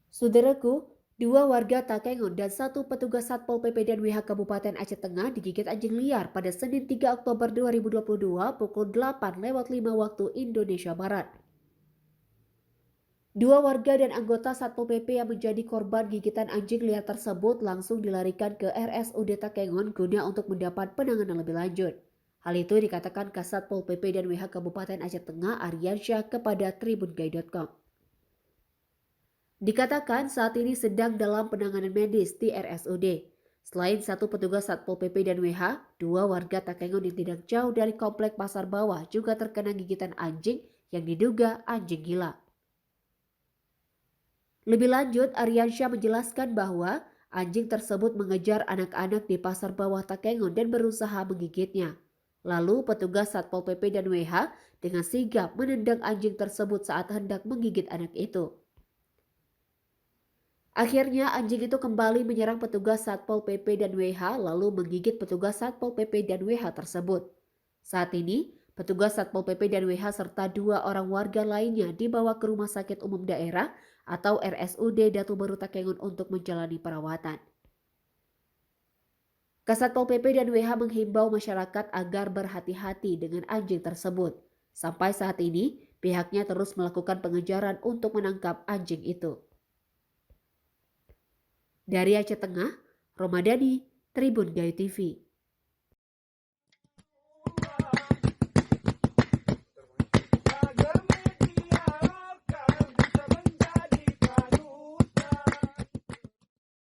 Saudaraku, dua warga Takengon dan satu petugas Satpol PP dan WH Kabupaten Aceh Tengah digigit anjing liar pada Senin 3 Oktober 2022 pukul 8:05 waktu Indonesia Barat. Dua warga dan anggota Satpol PP yang menjadi korban gigitan anjing liar tersebut langsung dilarikan ke RSUD Takengon guna untuk mendapat penanganan lebih lanjut. Hal itu dikatakan Kasat Pol PP dan WH Kabupaten Aceh Tengah Aryansyah kepada tribungai.com. Dikatakan saat ini sedang dalam penanganan medis di RSUD. Selain satu petugas Satpol PP dan WH, dua warga Takengon yang tidak jauh dari komplek Pasar Bawah juga terkena gigitan anjing yang diduga anjing gila. Lebih lanjut, Aryansyah menjelaskan bahwa anjing tersebut mengejar anak-anak di Pasar Bawah Takengon dan berusaha menggigitnya. Lalu petugas Satpol PP dan WH dengan sigap menendang anjing tersebut saat hendak menggigit anak itu. Akhirnya anjing itu kembali menyerang petugas Satpol PP dan WH lalu menggigit petugas Satpol PP dan WH tersebut. Saat ini, petugas Satpol PP dan WH serta dua orang warga lainnya dibawa ke Rumah Sakit Umum Daerah atau RSUD Datu Baru Takengon untuk menjalani perawatan. Kasatpol PP dan WH menghimbau masyarakat agar berhati-hati dengan anjing tersebut. Sampai saat ini, pihaknya terus melakukan pengejaran untuk menangkap anjing itu. Dari Aceh Tengah, Romadani, Tribun Gayu TV.